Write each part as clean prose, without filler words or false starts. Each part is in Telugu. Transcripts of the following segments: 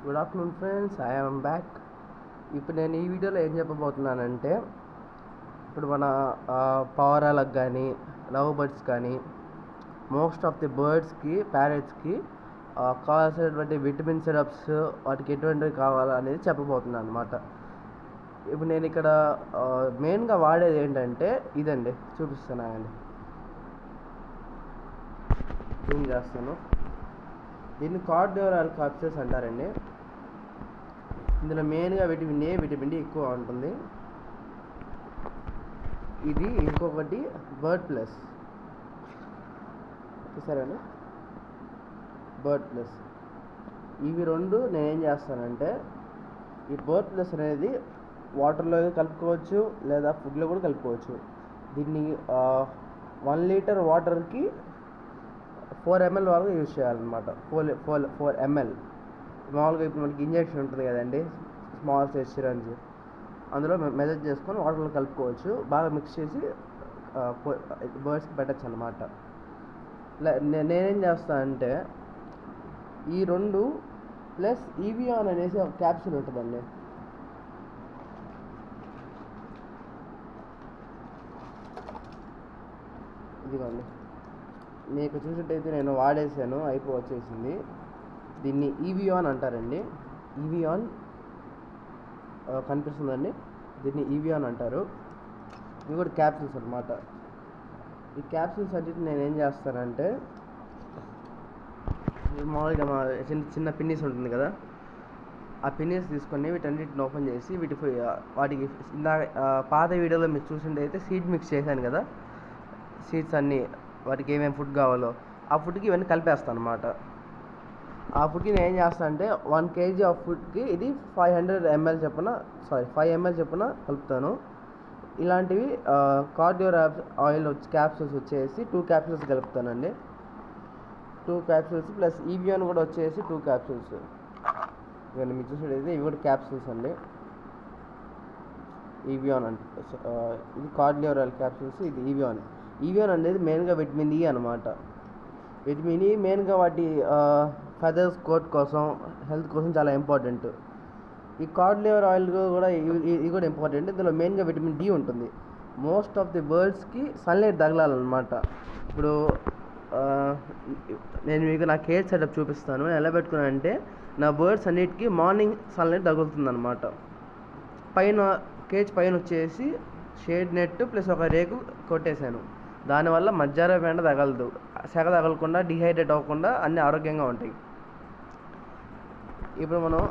Good afternoon friends, I am back. ఇప్పుడు నేను ఈ వీడియోలో ఏం చెప్పబోతున్నానంటే, ఇప్పుడు మన పావురాలకు కానీ లవ్ బర్డ్స్ కానీ మోస్ట్ ఆఫ్ ది బర్డ్స్కి ప్యారెట్స్కి కావాల్సినటువంటి విటమిన్ సిరప్స్ వాటికి ఎటువంటివి కావాలనేది చెప్పబోతున్నాను అనమాట. ఇప్పుడు నేను ఇక్కడ మెయిన్గా వాడేది ఏంటంటే ఇదండి, చూపిస్తున్నానండి, ఏం చేస్తాను. దీన్ని కార్డియోరాల్ క్యాప్సూల్స్ అంటారండి. ఇందులో మెయిన్గా విటమిన్ ఏ, విటమిన్ డి ఎక్కువ ఉంటుంది. ఇది ఇంకొకటి బర్డ్ ప్లస్, సరేనా, బర్డ్ ప్లస్. ఇవి రెండు నేనేం చేస్తానంటే, ఈ బర్డ్ ప్లస్ అనేది వాటర్లో కలుపుకోవచ్చు లేదా ఫుడ్లో కూడా కలుపుకోవచ్చు. దీన్ని 1 లీటర్ వాటర్కి 4 ml వరకు యూజ్ చేయాలన్నమాట. 4 ml. మామూలుగా ఇప్పుడు మనకి ఇంజెక్షన్ ఉంటుంది కదండి, స్మాల్ సైజ్ సిరంజ్, అందులో మెజర్ చేసుకొని వాటర్లో కలుపుకోవచ్చు. బాగా మిక్స్ చేసి బర్డ్స్కి పెట్టచ్చు అన్నమాట. నేనేం చేస్తాను అంటే, ఈ రెండు ప్లస్ ఈవియాన్ అనేసి ఒక క్యాప్సూల్ ఉంటుందండి. ఇదిగోండి, మీకు చూసినట్టయితే నేను వాడేసాను, వచ్చేసింది. దీన్ని ఈవియాన్ అంటారండి. ఈవియాన్ కనిపిస్తుందండి, దీన్ని ఈవియాన్ అంటారు. ఇవి కూడా క్యాప్సూల్స్ అనమాట. ఈ క్యాప్సూల్స్ అన్నిటి నేను ఏం చేస్తానంటే, మామూలుగా మా చిన్న పిన్నీస్ ఉంటుంది కదా, ఆ పిన్నీస్ తీసుకొని వీటన్నిటిని ఓపెన్ చేసి వాటికి పాత వీడియోలో మీరు చూసిండైతే సీడ్ మిక్స్ చేశాను కదా, సీడ్స్ అన్నీ వాటికి ఏమేమి ఫుడ్ కావాలో ఆ ఫుడ్కి ఇవన్నీ కలిపేస్తాను అనమాట. ఆ ఫుడ్కి నేను ఏం చేస్తాను అంటే 1 kg ఆఫ్ ఫుడ్కి ఇది 500 ml చొప్పున 5 ml చొప్పున కలుపుతాను. ఇలాంటివి కార్డియోరాల్ ఆయిల్ క్యాప్సూల్స్ వచ్చేసి 2 క్యాప్సూల్స్ కలుపుతానండి. 2 క్యాప్సూల్స్ ప్లస్ ఈవియాన్ కూడా వచ్చేసి 2 క్యాప్సూల్స్. ఇవన్నీ మీకు చూసినట్టయితే ఇవి కూడా క్యాప్సూల్స్ అండి. ఈవియాన్ అంటే ఇది కార్డియోరాల్ క్యాప్సూల్స్, ఇది ఈవియాన్. ఈవియాన్ అనేది మెయిన్గా విటమిన్ ఈ అనమాట. విటమిన్ ఈ మెయిన్గా వాటి ఫెదర్స్, కోట్ కోసం, హెల్త్ కోసం చాలా ఇంపార్టెంట్. ఈ కార్డ్ లివర్ ఆయిల్ కూడా ఇది కూడా ఇంపార్టెంట్. ఇందులో మెయిన్గా విటమిన్ డి ఉంటుంది. మోస్ట్ ఆఫ్ ది బర్డ్స్కి సన్లైట్ తగలాలన్నమాట. ఇప్పుడు నేను మీకు నా కేజ్ సెటప్ చూపిస్తాను. ఎలా పెట్టుకున్నానంటే, నా బర్డ్స్ అన్నిటికీ మార్నింగ్ సన్లైట్ తగులుతుందన్నమాట. కేజ్ పైన వచ్చేసి షేడ్ నెట్ ప్లస్ ఒక రేకు కొట్టేశాను. దానివల్ల మధ్యాహ్నం ఎండ తగలదు, సెగ తగలకుండా, డిహైడ్రేట్ అవ్వకుండా అన్నీ ఆరోగ్యంగా ఉంటాయి. ఇప్పుడు మనం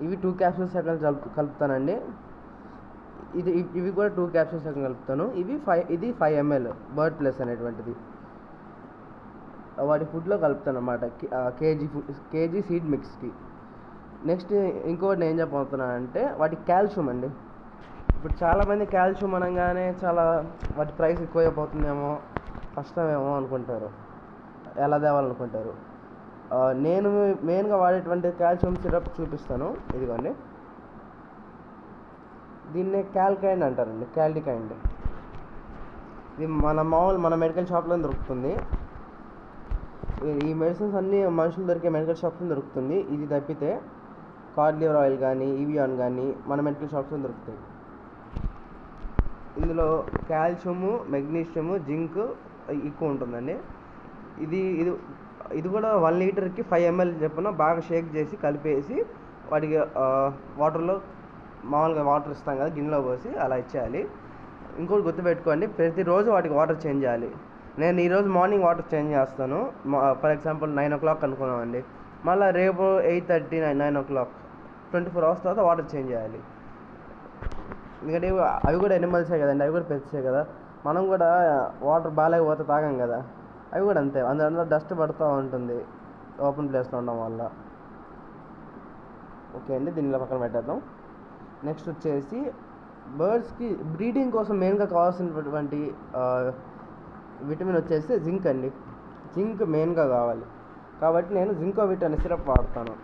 ఇవి 2 క్యాప్సూల్స్ కలుపుతానండి. ఇవి కూడా 2 క్యాప్సూల్స్ కలుపుతాను. ఇది 5 ml బర్డ్ ప్లస్ అనేటువంటిది వాటి ఫుడ్లో కలుపుతాను అన్నమాట, కేజీ సీడ్ మిక్స్కి. నెక్స్ట్ ఇంకోటి నేను ఏం చెప్పబోతున్నాను అంటే, వాటికి కాల్షియం అండి. ఇప్పుడు చాలామంది కాల్షియం అనగానే వాటి ప్రైస్ ఎక్కువైపోతుందేమో, కష్టమేమో అనుకుంటారు, ఎలా తేవాలనుకుంటారు. నేను మెయిన్గా వాడేటువంటి కాల్షియం సిరప్ చూపిస్తాను. ఇదిగోండి, దీన్నే క్యాల్కైండ్ అంటారండి, క్యాల్డికైండ్. ఇది మన మెడికల్ షాప్లో దొరుకుతుంది. ఈ మెడిసిన్స్ అన్నీ మనుషులు దొరికే మెడికల్ షాప్లో దొరుకుతుంది. ఇది తప్పితే కార్డ్ లివర్ ఆయిల్ కానీ ఈవియాన్ కానీ మన మెడికల్ షాప్స్లో దొరుకుతాయి. ఇందులో కాల్షియము, మెగ్నీషియము, జింక్ ఎక్కువ ఉంటుందండి. ఇది కూడా 1 లీటర్కి 5 ml చొప్పున బాగా షేక్ చేసి కలిపేసి వాటికి వాటర్లో, మామూలుగా వాటర్ ఇస్తాం కదా గిన్నెలో పోసి అలా ఇచ్చేయాలి. ఇంకోటి గుర్తుపెట్టుకోండి, ప్రతిరోజు వాటికి వాటర్ చేంజ్ చేయాలి. నేను ఈరోజు మార్నింగ్ వాటర్ చేంజ్ చేస్తాను. ఫర్ ఎగ్జాంపుల్ 9 o'clock అనుకున్నామండి, మళ్ళీ రేపు 8:30, 9 o'clock, 24 hours తర్వాత వాటర్ చేంజ్ చేయాలి. ఎందుకంటే అవి కూడా ఎనిమల్సే కదండి, అవి కూడా పెట్సే కదా. మనం కూడా వాటర్ బాగాలేకపోతే తాగం కదా, అవి కూడా అంతే. అందులో డస్ట్ పడుతూ ఉంటుంది ఓపెన్ ప్లేస్లో ఉండడం వల్ల. ఓకే అండి, దీనిలో పక్కన పెట్టేద్దాం. నెక్స్ట్ వచ్చేసి బర్డ్స్కి బ్రీడింగ్ కోసం మెయిన్గా కావాల్సినటువంటి విటమిన్ వచ్చేసి జింక్ అండి. జింక్ మెయిన్గా కావాలి కాబట్టి నేను జింకోవిట్ అనే సిరప్ వాడతాను.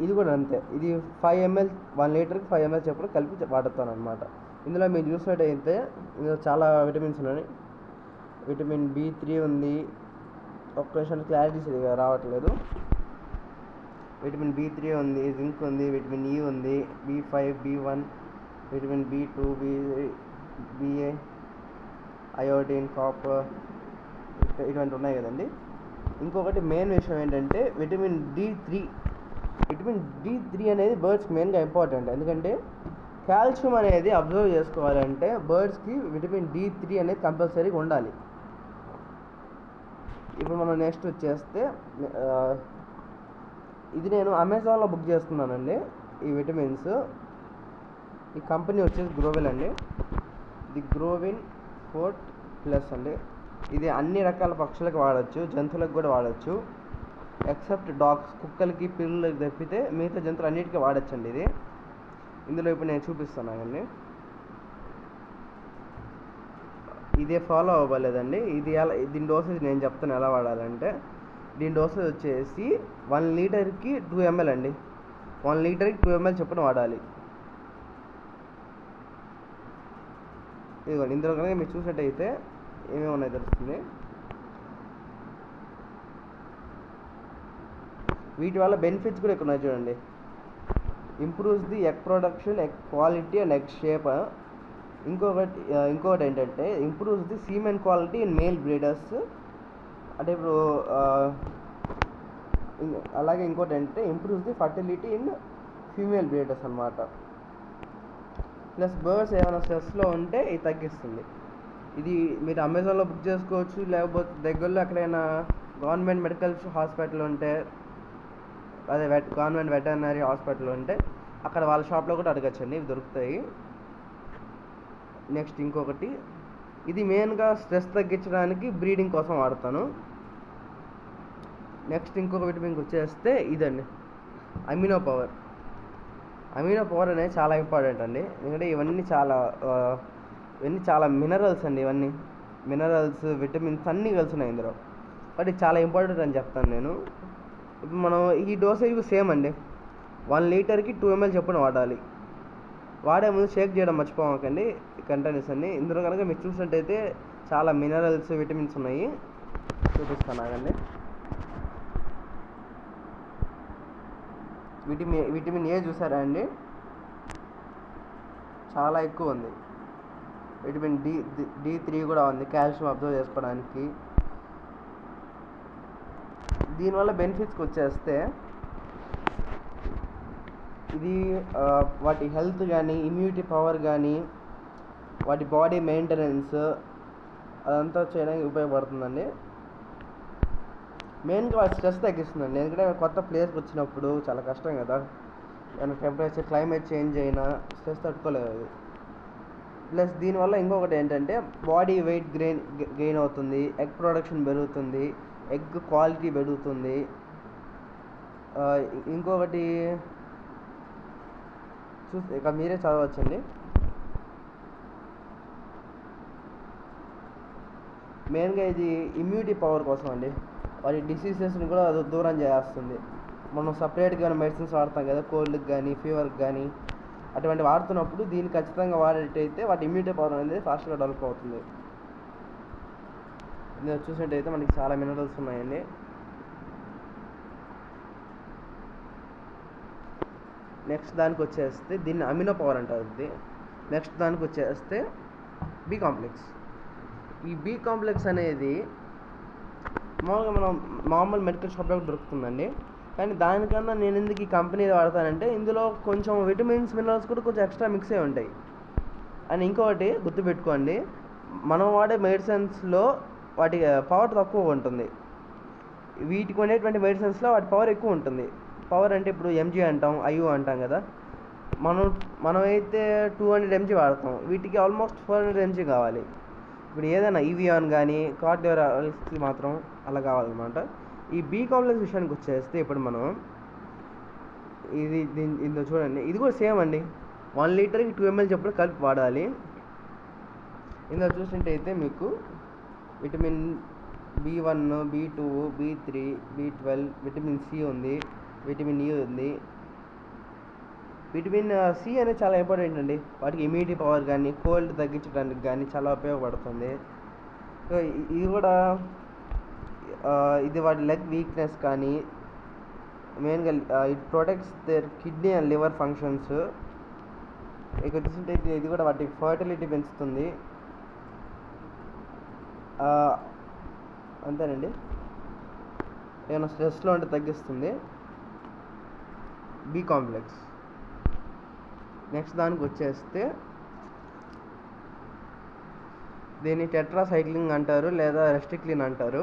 ఇది కూడా అంతే, ఇది 5 ml 1 లీటర్కి 5 ml చొప్పున కలిపి వాడతాను అనమాట. ఇందులో మీరు చూసినట్టయితే ఇందులో చాలా విటమిన్స్ ఉన్నాయి. విటమిన్ B3 ఉంది. ఒక్క నిమిషం, క్లారిటీ సరిగా రావట్లేదు. విటమిన్ B3 ఉంది, జింక్ ఉంది, విటమిన్ E ఉంది, B5, B1, vitamin B2, BA, iodine, copper, ఇటువంటి ఉన్నాయి కదండి. ఇంకొకటి మెయిన్ విషయం ఏంటంటే విటమిన్ D3 అనేది బర్డ్స్కి మెయిన్గా ఇంపార్టెంట్. ఎందుకంటే కాల్షియం అనేది అబ్జర్వ్ చేసుకోవాలంటే బర్డ్స్కి విటమిన్ D3 అనేది కంపల్సరీగా ఉండాలి. ఇప్పుడు మనం నెక్స్ట్ వచ్చేస్తే ఇది నేను అమెజాన్లో బుక్ చేసుకున్నానండి ఈ విటమిన్స్. ఈ కంపెనీ వచ్చేసి గ్రోవెల్ అండి. ఇది గ్రోవిన్ ఫోర్ట్ ప్లస్ అండి. ఇది అన్ని రకాల పక్షులకు వాడచ్చు, జంతువులకు కూడా వాడచ్చు, ఎక్సెప్ట్ డాగ్స్, కుక్కలకి, పిల్లలకి తప్పితే మిగతా జంతువులు అన్నిటికీ వాడచ్చండి ఇది. ఇందులో ఇప్పుడు నేను చూపిస్తున్నానండి. ఇదే ఫాలో అవ్వలేదండి. దీని డోసేజ్ నేను చెప్తాను ఎలా వాడాలంటే. దీని డోసేజ్ వచ్చేసి 1 లీటర్కి 2 ml అండి. 1 లీటర్కి 2 ml చొప్పున వాడాలి. ఇదిగోండి, ఇందులో కనుక మీరు చూసినట్టయితే ఏమేమి ఉన్నాయో తెలుస్తుంది. వీటి వల్ల బెనిఫిట్స్ కూడా ఎక్కువ ఉన్నాయి చూడండి. Improves the egg production, egg quality and egg shape. ఇంకొకటి ఏంటంటే improves the semen quality in male breeders. అంటే ఇప్పుడు అలాగే ఇంకోటి ఏంటంటే improves the fertility in female breeders అనమాట. ప్లస్ బర్డ్స్ ఏమైనా స్ట్రెస్లో ఉంటే ఇది తగ్గిస్తుంది. ఇది మీరు అమెజాన్లో బుక్ చేసుకోవచ్చు, లేకపోతే దగ్గరలో ఎక్కడైనా గవర్నమెంట్ మెడికల్ హాస్పిటల్ ఉంటే, అదే గవర్నమెంట్ వెటర్నరీ హాస్పిటల్ ఉంటే అక్కడ వాళ్ళ షాప్లో కూడా అడగచ్చండి, ఇవి దొరుకుతాయి. నెక్స్ట్ ఇంకొకటి, ఇది మెయిన్గా స్ట్రెస్ తగ్గించడానికి బ్రీడింగ్ కోసం వాడతాను. నెక్స్ట్ ఇంకొక విటమిన్ వచ్చేస్తే ఇదండి, అమినో పవర్. అమినో పవర్ అనేది చాలా ఇంపార్టెంట్ అండి. ఎందుకంటే ఇవన్నీ చాలా మినరల్స్ అండి. ఇవన్నీ మినరల్స్, విటమిన్స్ అన్నీ కలిసి ఉన్నాయి ఇందులో. బట్ ఇది చాలా ఇంపార్టెంట్ అని చెప్తాను నేను. ఇప్పుడు మనం ఈ డోసేజ్ సేమ్ అండి, 1 లీటర్కి 2 ml చొప్పున వాడాలి. వాడే ముందు షేక్ చేయడం మర్చిపోకండి కంటైనర్స్ అన్ని. ఇందులో కనుక మీరు చూసినట్టయితే చాలా మినరల్స్, విటమిన్స్ ఉన్నాయి. చూపిస్తాను ఆగండి. విటమిన్ ఏ చూసారా అండి, చాలా ఎక్కువ ఉంది. విటమిన్ D3 కూడా ఉంది, కాల్షియం అబ్జర్వ్ చేసుకోవడానికి. దీనివల్ల బెనిఫిట్స్కి వచ్చేస్తే ఇది వాటి హెల్త్ కానీ, ఇమ్యూనిటీ పవర్ కానీ, వాటి బాడీ మెయింటెనెన్స్ అదంతా చేయడానికి ఉపయోగపడుతుందండి. మెయిన్గా వాటి స్ట్రెస్ తగ్గిస్తుందండి. ఎందుకంటే కొత్త ప్లేస్కి వచ్చినప్పుడు చాలా కష్టం కదా, ఏమైనా టెంపరేచర్, క్లైమేట్ చేంజ్ అయినా స్ట్రెస్ తట్టుకోలేదు అది. ప్లస్ దీనివల్ల ఇంకొకటి ఏంటంటే బాడీ వెయిట్ గెయిన్ అవుతుంది, ఎగ్ ప్రొడక్షన్ పెరుగుతుంది, ఎగ్ క్వాలిటీ పెరుగుతుంది. ఇంకొకటి ఇక మీరే చదవచ్చండి. మెయిన్గా ఇది ఇమ్యూనిటీ పవర్ కోసం అండి. వాటి డిసీజెస్ని కూడా అది దూరం చేస్తుంది. మనం సపరేట్గా మెడిసిన్స్ వాడతాం కదా, కోల్డ్కి కానీ, ఫీవర్కి కానీ, అటువంటి వాడుతున్నప్పుడు దీన్ని ఖచ్చితంగా వాడేటైతే వాటి ఇమ్యూనిటీ పవర్ అనేది ఫాస్ట్గా డెవలప్ అవుతుంది. ఇందులో చూసినట్టయితే మనకి చాలా మినరల్స్ ఉన్నాయండి. నెక్స్ట్ దానికి వచ్చేస్తే దీన్ని అమినో పవర్ అంటారు ఇది. నెక్స్ట్ దానికి వచ్చేస్తే బి కాంప్లెక్స్. ఈ బి కాంప్లెక్స్ అనేది మామూలుగా మనం మామూలు మెడికల్ షాప్లో దొరుకుతుందండి. కానీ దానికన్నా నేను ఎందుకు ఈ కంపెనీ వాడతానంటే ఇందులో కొంచెం విటమిన్స్, మినరల్స్ కూడా కొంచెం ఎక్స్ట్రా మిక్స్ అయి ఉంటాయి. అండ్ ఇంకొకటి గుర్తుపెట్టుకోండి, మనం వాడే మెడిసిన్స్లో వాటి పవర్ తక్కువ ఉంటుంది. వీటికి ఉండేటువంటి మెడిసిన్స్లో వాటి పవర్ ఎక్కువ ఉంటుంది. పవర్ అంటే ఇప్పుడు mg అంటాం, IU అంటాం కదా, మనమైతే 200 mg వాడతాం, వీటికి ఆల్మోస్ట్ 400 mg కావాలి. ఇప్పుడు ఏదైనా ఈవియాన్ కానీ కార్డియోరాల్స్కి మాత్రం అలా కావాలన్నమాట. ఈ బి కాంప్లెక్స్ విషయానికి వచ్చేస్తే ఇప్పుడు మనం ఇందులో చూడండి, ఇది కూడా సేమ్ అండి, 1 లీటర్కి 2 ml చొప్పున కలిపి వాడాలి. ఇందులో చూసినట్టయితే మీకు vitamin B1, B2, B3, B12, vitamin C ఉంది, విటమిన్ E ఉంది. విటమిన్ సి అనేది చాలా ఇంపార్టెంట్ అండి. వాటికి ఇమ్యూనిటీ పవర్ కానీ, కోల్డ్ తగ్గించడానికి కానీ చాలా ఉపయోగపడుతుంది. ఇది కూడా ఇది వాటి లెగ్ వీక్నెస్ కానీ, మెయిన్గా it protects their kidney and liver functions. ఇక వచ్చేసింటే ఇది కూడా వాటి ఫర్టిలిటీ పెంచుతుంది. అంతేనండి. ఏమైనా స్ట్రెస్లో ఉంటే తగ్గిస్తుంది. B complex. నెక్స్ట్ దానికి వచ్చేస్తే దీన్ని టెట్రాసైక్లిన్ అంటారు లేదా రెస్టిక్లిన్ అంటారు.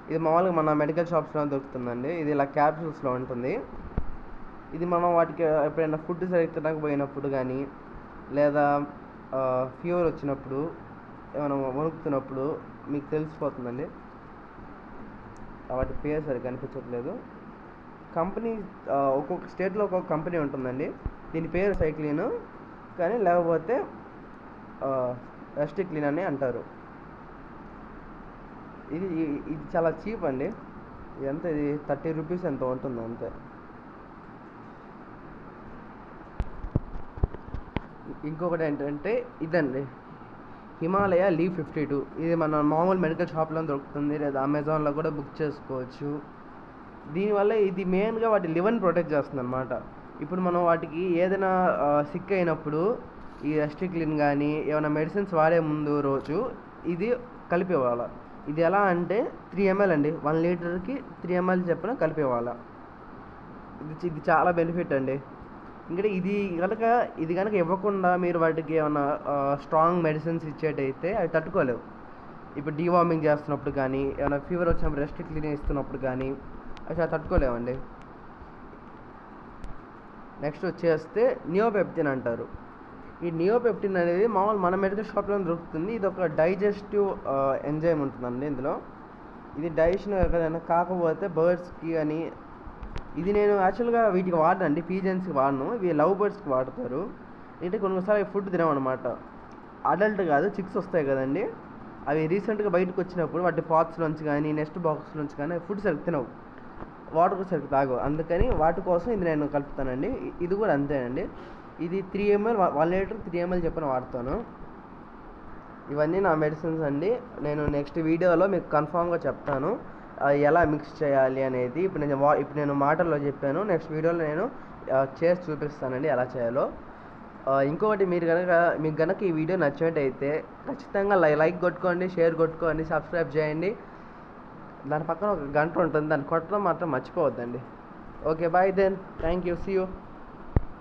ఇది మామూలుగా మన మెడికల్ షాప్స్లో దొరుకుతుందండి. ఇది ఇలా క్యాప్సూల్స్లో ఉంటుంది. ఇది మనం వాటికి ఎప్పుడైనా ఫుడ్ సరిగ్గా తినకపోయినప్పుడు కానీ లేదా ఫీవర్ వచ్చినప్పుడు ఏమైనా వణుకుతున్నప్పుడు మీకు తెలిసిపోతుందండి. వాటి పేరు సరిగ్గా కనిపించట్లేదు. కంపెనీ ఒక్కొక్క స్టేట్లో ఒక్కొక్క కంపెనీ ఉంటుందండి. దీని పేరు సైక్లిన్ కానీ లేకపోతే రెస్టిక్లిన్ అని అంటారు. ఇది చాలా చీప్ అండి. ఎంత ఇది 30 రూపీస్ ఎంత ఉంటుంది అంతే. ఇంకొకటి ఏంటంటే ఇదండి, హిమాలయ లీవ్ 52. ఇది మన మామూలు మెడికల్ షాప్లో దొరుకుతుంది లేదా అమెజాన్లో కూడా బుక్ చేసుకోవచ్చు. దీనివల్ల ఇది మెయిన్గా వాటి లివర్ని ప్రొటెక్ట్ చేస్తుంది అనమాట. ఇప్పుడు మనం వాటికి ఏదైనా సిక్ అయినప్పుడు ఈ రెస్టిక్లిన్ కానీ ఏమైనా మెడిసిన్స్ వాడే ముందు రోజు ఇది కలిపివ్వాలి. ఇది ఎలా అంటే 3 ml అండి, 1 లీటర్కి 3 ml చెప్పిన కలిపివ్వాలి. ఇది చాలా బెనిఫిట్ అండి. ఇంకా ఇది కనుక ఇవ్వకుండా మీరు వాటికి ఏమైనా స్ట్రాంగ్ మెడిసిన్స్ ఇచ్చేటైతే అవి తట్టుకోలేవు. ఇప్పుడు డీవార్మింగ్ చేస్తున్నప్పుడు కానీ ఏమైనా ఫీవర్ వచ్చినప్పుడు రెస్టిక్లిన్ ఇస్తున్నప్పుడు కానీ అవి తట్టుకోలేవండి. నెక్స్ట్ వచ్చేస్తే నియోపెప్టిన్ అంటారు. ఈ నియోపెప్టిన్ అనేది మామూలు మన మెడికల్ షాప్లో దొరుకుతుంది. ఇది ఒక డైజెస్టివ్ ఎంజైమ్ ఉంటుందండి ఇందులో. ఇది డైజెషన్ ఎక్కడైనా కాకపోతే బర్డ్స్కి అని, ఇది నేను యాక్చువల్గా వీటికి వాడనండి, పీజన్స్కి వాడను, ఇవి లవ్ బర్డ్స్కి వాడతారు. అంటే కొన్నిసార్లు ఫుడ్ తినమన్నమాట. అడల్ట్ కాదు, చిక్స్ వస్తాయి కదండి, అవి రీసెంట్గా బయటకు వచ్చినప్పుడు వాటి పాట్స్ నుంచి కానీ నెక్స్ట్ బాక్స్ నుంచి కానీ ఫుడ్ సరిగ్గా తినవు, వాటర్ కూడా సరిగ్గా తాగవు. అందుకని వాటి కోసం ఇది నేను కలుపుతానండి. ఇది కూడా అంతేనండి. ఇది 3 ml 1 లీటర్ 3 ml చెప్పిన వాడతాను. ఇవన్నీ నా మెడిసిన్స్ అండి. నేను నెక్స్ట్ వీడియోలో మీకు కన్ఫామ్గా చెప్తాను ఎలా మిక్స్ చేయాలి అనేది. ఇప్పుడు నేను మాటల్లో చెప్పాను, నెక్స్ట్ వీడియోలో నేను చేసి చూపిస్తానండి ఎలా చేయాలో. ఇంకొకటి మీకు కనుక ఈ వీడియో నచ్చినట్టయితే ఖచ్చితంగా లైక్ కొట్టుకోండి, షేర్ కొట్టుకోండి, సబ్స్క్రైబ్ చేయండి. దాని పక్కన ఒక గంట ఉంటుంది, దాన్ని కొట్టడం మాత్రం మర్చిపోవద్దండి. Okay, bye then, thank you, see you.